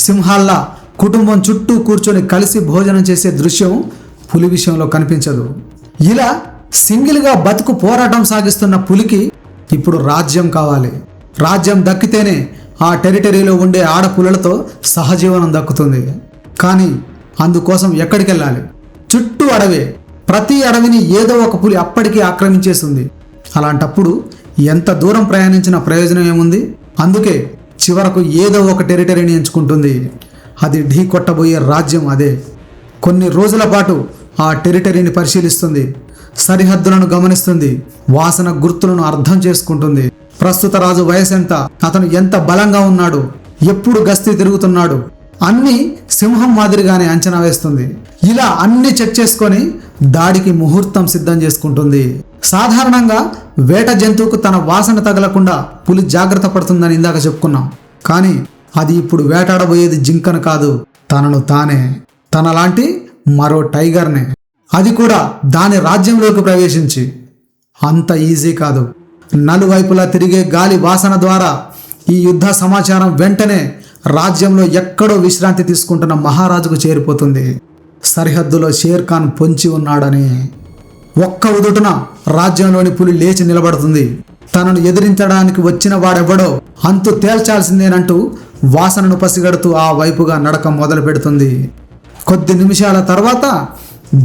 సింహాల్లా కుటుంబం చుట్టూ కూర్చొని కలిసి భోజనం చేసే దృశ్యం పులి విషయంలో కనిపించదు. ఇలా సింగిల్గా బతుకు పోరాటం సాగిస్తున్న పులికి ఇప్పుడు రాజ్యం కావాలి. రాజ్యం దక్కితేనే ఆ టెరిటరీలో ఉండే ఆడపులలతో సహజీవనం దక్కుతుంది. కానీ అందుకోసం ఎక్కడికి వెళ్ళాలి? చుట్టూ అడవే. ప్రతి అడవిని ఏదో ఒక పులి అప్పటికీ ఆక్రమించేస్తుంది. అలాంటప్పుడు ఎంత దూరం ప్రయాణించిన ప్రయోజనం ఏముంది? అందుకే చివరకు ఏదో ఒక టెరిటరీని ఎంచుకుంటుంది. అది ఢీ కొట్టబోయే రాజ్యం అదే. కొన్ని రోజుల పాటు ఆ టెరిటరీని పరిశీలిస్తుంది. సరిహద్దులను గమనిస్తుంది. వాసన గుర్తులను అర్థం చేసుకుంటుంది. ప్రస్తుత రాజు వయసు ఎంత, అతను ఎంత బలంగా ఉన్నాడు, ఎప్పుడు గస్తీ తిరుగుతున్నాడు, అన్నీ సింహం మాదిరిగానే అంచనా వేస్తుంది. ఇలా అన్ని చెక్ చేసుకొని దాడికి ముహూర్తం సిద్ధం చేసుకుంటుంది. సాధారణంగా వేట జంతువుకు తన వాసన తగలకుండా పులి జాగ్రత్త పడుతుందని ఇందాక చెప్పుకున్నాం. కానీ అది ఇప్పుడు వేటాడబోయేది జింకను కాదు, తనను తానే, తనలాంటి మరో టైగర్నే. అది కూడా దాని రాజ్యంలోకి ప్రవేశించి. అంత ఈజీ కాదు. నలువైపులా తిరిగే గాలి వాసన ద్వారా ఈ యుద్ధ సమాచారం వెంటనే రాజ్యంలో ఎక్కడో విశ్రాంతి తీసుకుంటున్న మహారాజుకు చేరిపోతుంది. సరిహద్దులో షేర్ ఖాన్ పొంచి ఉన్నాడని. ఒక్క ఉదుటున రాజ్యంలోని పులి లేచి నిలబడుతుంది. తనను ఎదిరించడానికి వచ్చిన వాడెవ్వడో అంతు తేల్చాల్సిందేనంటూ వాసనను పసిగడుతూ ఆ వైపుగా నడక మొదలు పెడుతుంది. కొద్ది నిమిషాల తర్వాత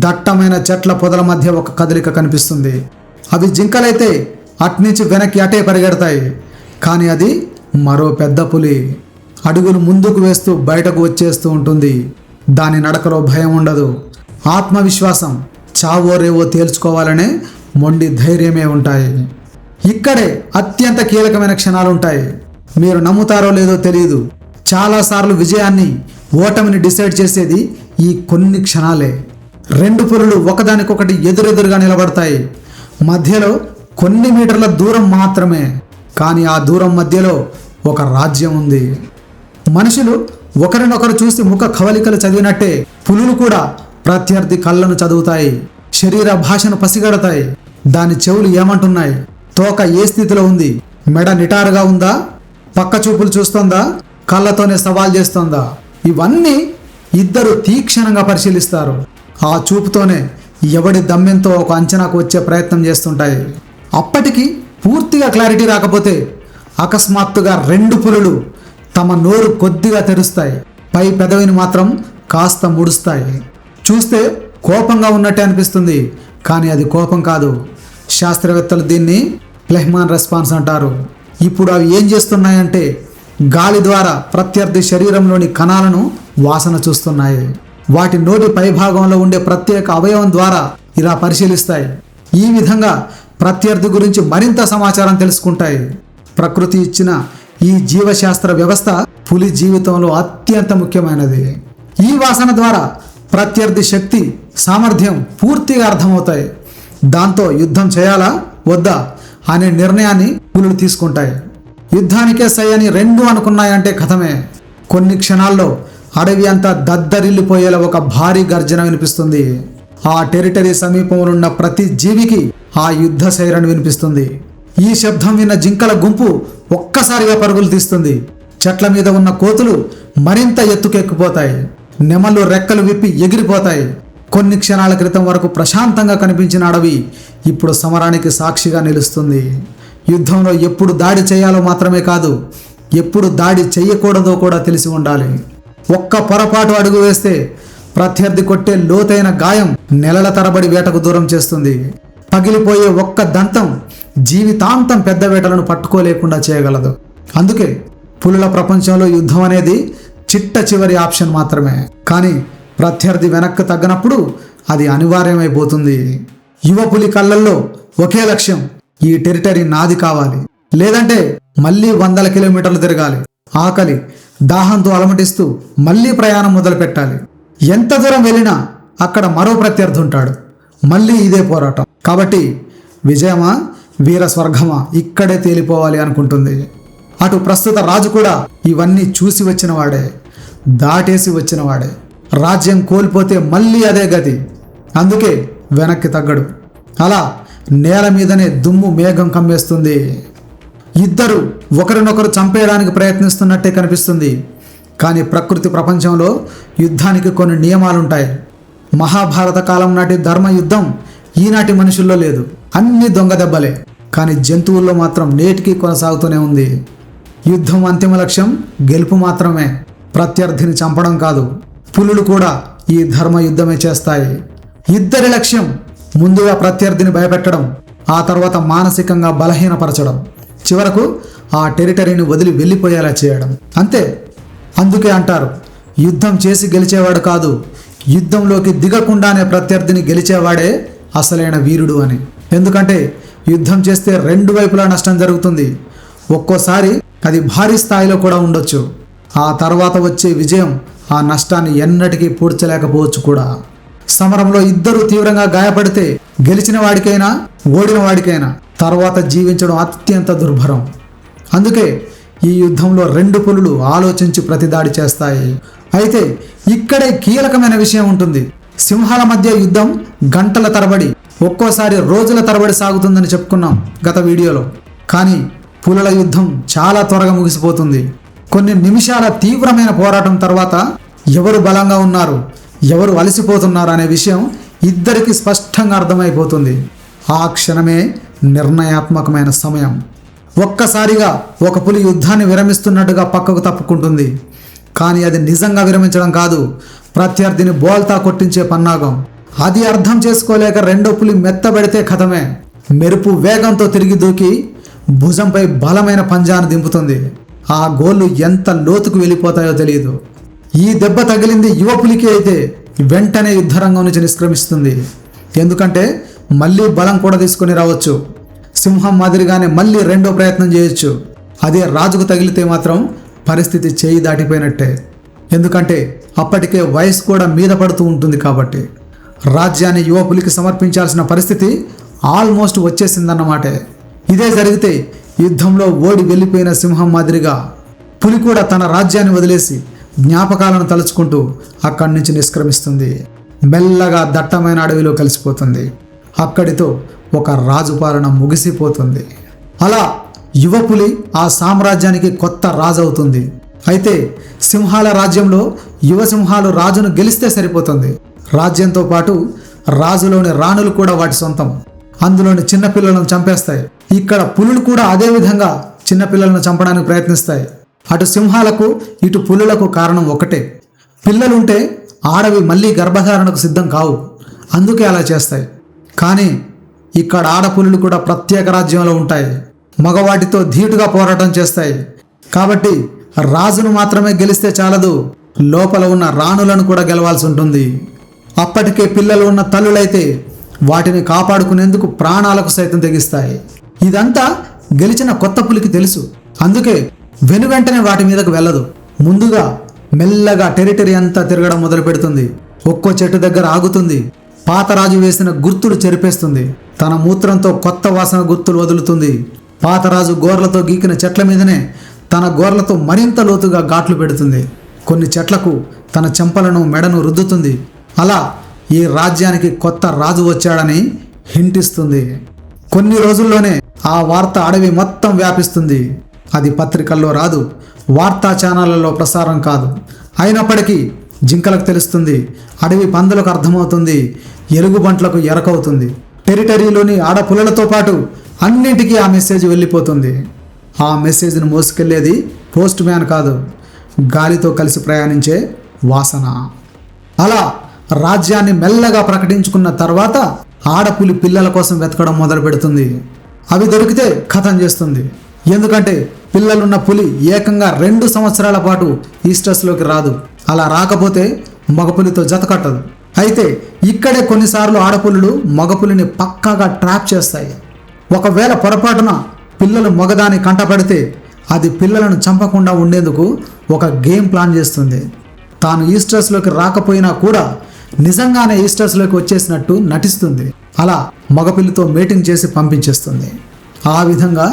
దట్టమైన చెట్ల పొదల మధ్య ఒక కదలిక కనిపిస్తుంది. అవి జింకలైతే అట్నుంచి వెనక్కి అటే పరిగెడతాయి. కానీ అది మరో పెద్ద పులి. అడుగులు ముందుకు వేస్తూ బయటకు వచ్చేస్తూ ఉంటుంది. దాని నడకలో భయం ఉండదు, ఆత్మవిశ్వాసం, చావో రేవో తేల్చుకోవాలనే మొండి ధైర్యమే ఉంటాయి. ఇక్కడే అత్యంత కీలకమైన క్షణాలు ఉంటాయి. మీరు నమ్ముతారో లేదో తెలియదు, చాలాసార్లు విజయాన్ని ఓటమిని డిసైడ్ చేసేది ఈ కొన్ని క్షణాలే. 2 పులులు ఒకదానికొకటి ఎదురెదురుగా నిలబడతాయి. మధ్యలో కొన్ని మీటర్ల దూరం మాత్రమే. కానీ ఆ దూరం మధ్యలో ఒక రాజ్యం ఉంది. మనుషులు ఒకరినొకరు చూసి ముఖ కవలికలు చదివినట్టే పులులు కూడా ప్రత్యర్థి కళ్ళను చదువుతాయి, శరీర భాషను పసిగడతాయి. దాని చెవులు ఏమంటున్నాయి, తోక ఏ స్థితిలో ఉంది, మెడ నిటారుగా ఉందా, పక్క చూపులు చూస్తోందా, కళ్ళతోనే సవాల్ చేస్తోందా, ఇవన్నీ ఇద్దరు తీక్షణంగా పరిశీలిస్తారు. ఆ చూపుతోనే ఎవడి దమ్మెంతో ఒక అంచనాకు వచ్చే ప్రయత్నం చేస్తుంటాయి. అప్పటికి పూర్తిగా క్లారిటీ రాకపోతే అకస్మాత్తుగా 2 పులులు తమ నోరు కొద్దిగా తెరుస్తాయి. పై పెదవిని మాత్రం కాస్త ముడుస్తాయి. చూస్తే కోపంగా ఉన్నట్టే అనిపిస్తుంది, కానీ అది కోపం కాదు. శాస్త్రవేత్తలు దీన్ని ప్లెహ్మాన్ రెస్పాన్స్ అంటారు. ఇప్పుడు అవి ఏం చేస్తున్నాయంటే గాలి ద్వారా ప్రత్యర్థి శరీరంలోని కణాలను వాసన చూస్తున్నాయి. వాటి నోటి పైభాగంలో ఉండే ప్రత్యేక అవయవం ద్వారా ఇలా పరిశీలిస్తాయి. ఈ విధంగా ప్రత్యర్థి గురించి మరింత సమాచారం తెలుసుకుంటాయి. ప్రకృతి ఇచ్చిన ఈ జీవశాస్త్ర వ్యవస్థ పులి జీవితంలో అత్యంత ముఖ్యమైనది. ఈ వాసన ద్వారా ప్రత్యర్థి శక్తి, సామర్థ్యం పూర్తిగా అర్థమవుతాయి. దాంతో యుద్ధం చేయాలా వద్దా అనే నిర్ణయాన్ని పులులు తీసుకుంటాయి. యుద్ధానికే సై అని 2 అనుకున్నాయంటే కథమే. కొన్ని క్షణాల్లో అడవి అంతా దద్దరిల్లిపోయేలా ఒక భారీ గర్జన వినిపిస్తుంది. ఆ టెరిటరీ సమీపంలో ఉన్న ప్రతి జీవికి ఆ యుద్ధ సైరన్ వినిపిస్తుంది. ఈ శబ్దం విన్న జింకల గుంపు ఒక్కసారిగా పరుగులు తీస్తుంది. చెట్ల మీద ఉన్న కోతులు మరింత ఎత్తుకెక్కిపోతాయి. నెమళ్ళు రెక్కలు విప్పి ఎగిరిపోతాయి. కొన్ని క్షణాల క్రితం వరకు ప్రశాంతంగా కనిపించిన అడవి ఇప్పుడు సమరానికి సాక్షిగా నిలుస్తుంది. యుద్ధంలో ఎప్పుడు దాడి చేయాలో మాత్రమే కాదు, ఎప్పుడు దాడి చేయకూడదో కూడా తెలిసి ఉండాలి. ఒక్క పొరపాటు అడుగు వేస్తే ప్రత్యర్థి కొట్టే లోతైన గాయం నెలల తరబడి వేటకు దూరం చేస్తుంది. పగిలిపోయే ఒక్క దంతం జీవితాంతం పెద్ద వేటలను పట్టుకోలేకుండా చేయగలదు. అందుకే పులుల ప్రపంచంలో యుద్ధం అనేది చిట్ట చివరి ఆప్షన్ మాత్రమే. కానీ ప్రత్యర్థి వెనక్కి తగ్గనప్పుడు అది అనివార్యమైపోతుంది. యువ పులి కళ్ళల్లో ఒకే లక్ష్యం, ఈ టెరిటరీ నాది కావాలి, లేదంటే మళ్ళీ 100 కిలోమీటర్లు తిరగాలి. ఆకలి, దాహంతో అలమటిస్తూ మళ్ళీ ప్రయాణం మొదలు పెట్టాలి. ఎంత దూరం వెళ్ళినా అక్కడ మరో ప్రత్యర్థి ఉంటాడు. మళ్ళీ ఇదే పోరాటం. కాబట్టి విజయమా వీర స్వర్గమా ఇక్కడే తేలిపోవాలి అనుకుంటుంది. అటు ప్రస్తుత రాజు కూడా ఇవన్నీ చూసి వచ్చినవాడే, దాటేసి వచ్చినవాడే. రాజ్యం కోల్పోతే మళ్ళీ అదే గతి. అందుకే వెనక్కి తగ్గడు. అలా నేల మీదనే దుమ్ము మేఘం కమ్మేస్తుంది. ఇద్దరు ఒకరినొకరు చంపేయడానికి ప్రయత్నిస్తున్నట్టే కనిపిస్తుంది. కానీ ప్రకృతి ప్రపంచంలో యుద్ధానికి కొన్ని నియమాలుంటాయి. మహాభారత కాలం నాటి ధర్మ యుద్ధం ఈనాటి మనుషుల్లో లేదు. అన్ని దొంగ దెబ్బలే. కానీ జంతువుల్లో మాత్రం నేటికి కొనసాగుతూనే ఉంది. యుద్ధం అంతిమ లక్ష్యం గెలుపు మాత్రమే, ప్రత్యర్థిని చంపడం కాదు. పులులు కూడా ఈ ధర్మ యుద్ధమే చేస్తాయి. ఇద్దరి లక్ష్యం ముందుగా ప్రత్యర్థిని భయపెట్టడం, ఆ తర్వాత మానసికంగా బలహీనపరచడం, చివరకు ఆ టెరిటరీని వదిలి వెళ్ళిపోయేలా చేయడం. అంతే. అందుకే అంటారు, యుద్ధం చేసి గెలిచేవాడు కాదు, యుద్ధంలోకి దిగకుండానే ప్రత్యర్థిని గెలిచేవాడే అసలైన వీరుడు అని. ఎందుకంటే యుద్ధం చేస్తే 2 వైపులా నష్టం జరుగుతుంది. ఒక్కోసారి అది భారీ స్థాయిలో కూడా ఉండొచ్చు. ఆ తర్వాత వచ్చే విజయం ఆ నష్టాన్ని ఎన్నటికీ పూడ్చలేకపోవచ్చు కూడా. సమరంలో ఇద్దరు తీవ్రంగా గాయపడితే గెలిచిన వాడికైనా ఓడిన వాడికైనా తర్వాత జీవించడం అత్యంత దుర్భరం. అందుకే ఈ యుద్ధంలో 2 పులులు ఆలోచించి ప్రతిదాడి చేస్తాయి. అయితే ఇక్కడే కీలకమైన విషయం ఉంటుంది. సింహాల మధ్య యుద్ధం గంటల తరబడి, ఒక్కోసారి రోజుల తరబడి సాగుతుందని చెప్పుకున్నాం గత వీడియోలో. కానీ పులుల యుద్ధం చాలా త్వరగా ముగిసిపోతుంది. కొన్ని నిమిషాల తీవ్రమైన పోరాటం తర్వాత ఎవరు బలంగా ఉన్నారు, ఎవరు అలసిపోతున్నారు అనే విషయం ఇద్దరికి స్పష్టంగా అర్థమైపోతుంది. ఆ క్షణమే నిర్ణయాత్మకమైన సమయం. ఒక్కసారిగా ఒక పులి యుద్ధాన్ని విరమిస్తున్నట్టుగా పక్కకు తప్పుకుంటుంది. కానీ అది నిజంగా విరమించడం కాదు, ప్రత్యర్థిని బోల్తా కొట్టించే పన్నాగం. అది అర్థం చేసుకోలేక రెండో పులి మెత్తబడితే కథమే. మెరుపు వేగంతో తిరిగి దూకి భుజంపై బలమైన పంజాను దింపుతుంది. ఆ గోళ్ళు ఎంత లోతుకు వెళ్ళిపోతాయో తెలియదు. ఈ దెబ్బ తగిలింది యువ పులికి అయితే వెంటనే యుద్ధరంగం నుంచి నిష్క్రమిస్తుంది. ఎందుకంటే మళ్ళీ బలం కూడా తీసుకొని రావచ్చు. సింహం మాదిరిగానే మళ్ళీ రెండో ప్రయత్నం చేయొచ్చు. అదే రాజుకు తగిలితే మాత్రం పరిస్థితి చేయి దాటిపోయినట్టే. ఎందుకంటే అప్పటికే వయసు కూడా మీద పడుతూ ఉంటుంది. కాబట్టి రాజ్యాన్ని యువ పులికి సమర్పించాల్సిన పరిస్థితి ఆల్మోస్ట్ వచ్చేసిందన్నమాటే. ఇదే జరిగితే యుద్ధంలో ఓడి వెళ్ళిపోయిన సింహం మాదిరిగా పులి కూడా తన రాజ్యాన్ని వదిలేసి జ్ఞాపకాలను తలుచుకుంటూ అక్కడి నుంచి నిష్క్రమిస్తుంది. మెల్లగా దట్టమైన అడవిలో కలిసిపోతుంది. అక్కడితో ఒక రాజు పాలన ముగిసిపోతుంది. అలా యువ పులి ఆ సామ్రాజ్యానికి కొత్త రాజు అవుతుంది. అయితే సింహాల రాజ్యంలో యువ సింహాలు రాజును గెలిస్తే సరిపోతుంది. రాజ్యంతో పాటు రాజులోని రాణులు కూడా వాటి సొంతం. అందులోని చిన్నపిల్లలను చంపేస్తాయి. ఇక్కడ పులులు కూడా అదే విధంగా చిన్నపిల్లలను చంపడానికి ప్రయత్నిస్తాయి. అటు సింహాలకు ఇటు పులులకు కారణం ఒకటే, పిల్లలుంటే ఆడవి మళ్ళీ గర్భధారణకు సిద్ధం కావు, అందుకే అలా చేస్తాయి. కానీ ఇక్కడ ఆడపులులు కూడా ప్రత్యేక రాజ్యంలో ఉంటాయి, మగవాటితో ధీటుగా పోరాటం చేస్తాయి. కాబట్టి రాజును మాత్రమే గెలిస్తే చాలదు, లోపల ఉన్న రాణులను కూడా గెలవాల్సి ఉంటుంది. అప్పటికే పిల్లలు ఉన్న తల్లులైతే వాటిని కాపాడుకునేందుకు ప్రాణాలకు సైతం తెగిస్తాయి. ఇదంతా గెలిచిన కొత్త పులికి తెలుసు, అందుకే వెనువెంటనే వాటి మీదకు వెళ్ళదు. ముందుగా మెల్లగా టెరిటరీ అంతా తిరగడం మొదలు పెడుతుంది. ఒక్కో చెట్టు దగ్గర ఆగుతుంది, పాతరాజు వేసిన గుర్తులు చెరిపేస్తుంది, తన మూత్రంతో కొత్త వాసన గుర్తులు వదులుతుంది. పాతరాజు గోర్లతో గీకిన చెట్ల మీదనే తన గోర్లతో మరింత లోతుగా ఘాట్లు పెడుతుంది. కొన్ని చెట్లకు తన చెంపలను మెడను రుద్దుతుంది. అలా ఈ రాజ్యానికి కొత్త రాజు వచ్చాడని హింటిస్తుంది. కొన్ని రోజుల్లోనే ఆ వార్త అడవి మొత్తం వ్యాపిస్తుంది. అది పత్రికల్లో రాదు, వార్తా ఛానళ్లలో ప్రసారం కాదు. అయినప్పటికీ జింకలకు తెలుస్తుంది, అడవి పందులకు అర్థమవుతుంది, ఎలుగుబంట్లకు ఎరకవుతుంది. టెరిటరీలోని ఆడపులలతో పాటు అన్నింటికీ ఆ మెసేజ్ వెళ్ళిపోతుంది. ఆ మెసేజ్ను మోసుకెళ్లేది పోస్ట్ మ్యాన్ కాదు, గాలితో కలిసి ప్రయాణించే వాసన. అలా రాజ్యాన్ని మెల్లగా ప్రకటించుకున్న తర్వాత ఆడపులి పిల్లల కోసం వెతకడం మొదలు పెడుతుంది. అవి దొరికితే ఖతం చేస్తుంది. ఎందుకంటే పిల్లలున్న పులి ఏకంగా 2 సంవత్సరాల పాటు ఈస్టర్స్లోకి రాదు. అలా రాకపోతే మగపులితో జత కట్టదు. అయితే ఇక్కడే కొన్నిసార్లు ఆడపులులు మగపులిని పక్కాగా ట్రాప్ చేస్తాయి. ఒకవేళ పొరపాటున పిల్లలు మగదాని కంటపడితే అది పిల్లలను చంపకుండా ఉండేందుకు ఒక గేమ్ ప్లాన్ చేస్తుంది. తాను ఈస్టర్స్లోకి రాకపోయినా కూడా నిజంగానే ఈస్టర్స్లోకి వచ్చేసినట్టు నటిస్తుంది. అలా మగపిల్లితో మీటింగ్ చేసి పంపించేస్తుంది. ఆ విధంగా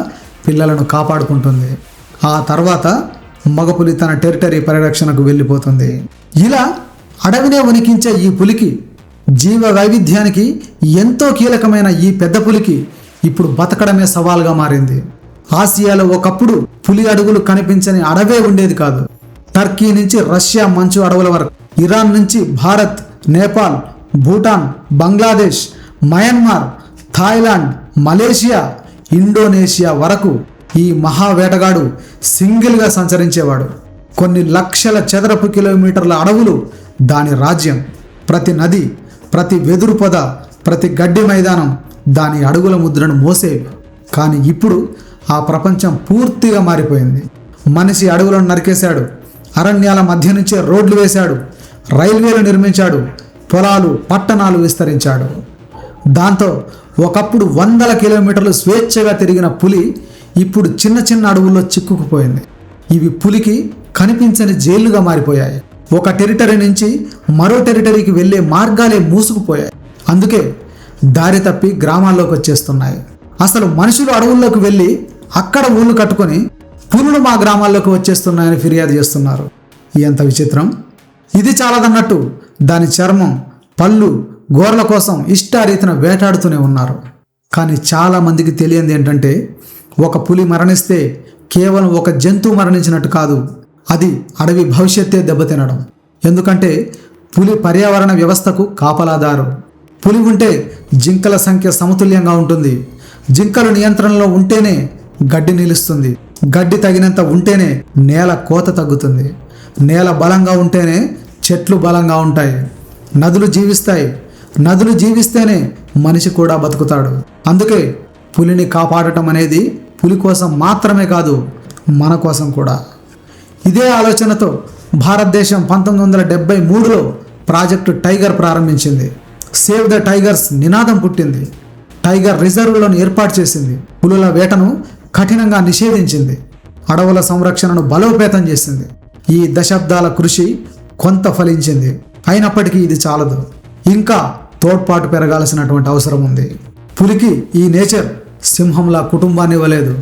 పిల్లలను కాపాడుకుంటుంది. ఆ తర్వాత మగపులి తన టెరిటరీ పరిరక్షణకు వెళ్ళిపోతుంది. ఇలా అడవినే వణికించే ఈ పులికి, జీవ వైవిధ్యానికి ఎంతో కీలకమైన ఈ పెద్ద పులికి ఇప్పుడు బతకడమే సవాల్గా మారింది. ఆసియాలో ఒకప్పుడు పులి అడుగులు కనిపించని అడవే ఉండేది కాదు. టర్కీ నుంచి రష్యా మంచు అడవుల వరకు, ఇరాన్ నుంచి Bharat, Nepal, Bhutan, Bangladesh, Myanmar, Thailand, Malaysia, Indonesia వరకు ఈ మహావేటగాడు సింగిల్గా సంచరించేవాడు. కొన్ని లక్షల చదరపు కిలోమీటర్ల అడవులు దాని రాజ్యం. ప్రతి నది, ప్రతి వెదురు పొద, ప్రతి గడ్డి మైదానం దాని అడుగుల ముద్రను మోసేవి. కానీ ఇప్పుడు ఆ ప్రపంచం పూర్తిగా మారిపోయింది. మనిషి అడవులను నరికేశాడు, అరణ్యాల మధ్య నుంచే రోడ్లు వేశాడు, రైల్వేలు నిర్మించాడు, పొలాలు, పట్టణాలు విస్తరించాడు. దాంతో ఒకప్పుడు 100 కిలోమీటర్లు స్వేచ్ఛగా తిరిగిన పులి ఇప్పుడు చిన్న చిన్న అడవుల్లో చిక్కుకుపోయింది. ఇవి పులికి కనిపించని జైలుగా మారిపోయాయి. ఒక టెరిటరీ నుంచి మరో టెరిటరీకి వెళ్ళే మార్గాలే మూసుకుపోయాయి. అందుకే దారి తప్పి గ్రామాల్లోకి వచ్చేస్తున్నాయి. అసలు మనుషులు అడవుల్లోకి వెళ్ళి అక్కడ ఊళ్ళు కట్టుకొని పులులు మా గ్రామాల్లోకి వచ్చేస్తున్నాయని ఫిర్యాదు చేస్తున్నారు. ఎంత విచిత్రం! ఇది చాలదన్నట్టు దాని చర్మం, పళ్ళు, గోర్ల కోసం ఇష్టారీతిన వేటాడుతూనే ఉన్నారు. కానీ చాలామందికి తెలియంది ఏంటంటే, ఒక పులి మరణిస్తే కేవలం ఒక జంతువు మరణించినట్టు కాదు, అది అడవి భవిష్యత్తే దెబ్బతినడం. ఎందుకంటే పులి పర్యావరణ వ్యవస్థకు కాపలాదారు. పులి ఉంటే జింకల సంఖ్య సమతుల్యంగా ఉంటుంది. జింకలు నియంత్రణలో ఉంటేనే గడ్డి నిలుస్తుంది. గడ్డి తగినంత ఉంటేనే నేల కోత తగ్గుతుంది. నేల బలంగా ఉంటేనే చెట్లు బలంగా ఉంటాయి. నదులు జీవిస్తాయి. నదులు జీవిస్తేనే మనిషి కూడా బతుకుతాడు. అందుకే పులిని కాపాడటం అనేది పులి కోసం మాత్రమే కాదు, మన కోసం కూడా. ఇదే ఆలోచనతో భారతదేశం 1973లో ప్రాజెక్టు టైగర్ ప్రారంభించింది. సేవ్ ద టైగర్స్ నినాదం పుట్టింది. టైగర్ రిజర్వ్లను ఏర్పాటు చేసింది. పులుల వేటను కఠినంగా నిషేధించింది. అడవుల సంరక్షణను బలోపేతం చేసింది. ఈ దశాబ్దాల కృషి కొంత ఫలించింది. అయినప్పటికీ ఇది చాలదు. ఇంకా తోడ్పాటు పెరగాల్సినటువంటి అవసరం ఉంది. పులికి ఈ నేచర్ సింహంలా కుటుంబాన్ని ఇవ్వలేదు,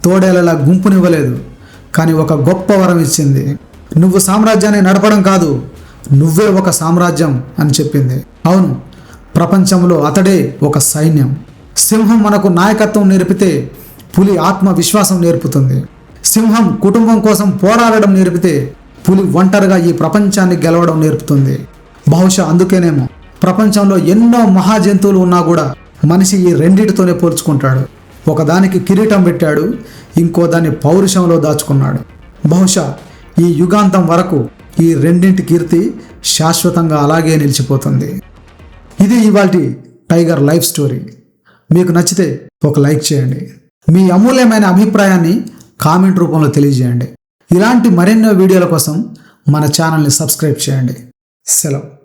తోడేళ్లలా గుంపునివ్వలేదు. కానీ ఒక గొప్ప వరం ఇచ్చింది. నువ్వు సామ్రాజ్యాన్ని నడపడం కాదు, నువ్వే ఒక సామ్రాజ్యం అని చెప్పింది. అవును, ప్రపంచంలో అతడే ఒక సైన్యం. సింహం మనకు నాయకత్వం నేర్పితే పులి ఆత్మవిశ్వాసం నేర్పుతుంది. సింహం కుటుంబం కోసం పోరాడడం నేర్పితే పులి ఒంటరిగా ఈ ప్రపంచాన్ని గెలవడం నేర్పుతుంది. బహుశా అందుకేనేమో ప్రపంచంలో ఎన్నో మహా జంతువులు ఉన్నా కూడా మనిషి ఈ రెండిటితోనే పోల్చుకుంటాడు. ఒకదానికి కిరీటం పెట్టాడు, ఇంకో దాన్ని పౌరుషంలో దాచుకున్నాడు. బహుశా ఈ యుగాంతం వరకు ఈ రెండింటి కీర్తి శాశ్వతంగా అలాగే నిలిచిపోతుంది. ఇది ఇవాల్టి టైగర్ లైఫ్ స్టోరీ. మీకు నచ్చితే ఒక లైక్ చేయండి. మీ అమూల్యమైన అభిప్రాయాన్ని కామెంట్ రూపంలో తెలియజేయండి. ఇలాంటి మరెన్నో వీడియోల కోసం మన ఛానల్ని సబ్స్క్రైబ్ చేయండి. సెలవు.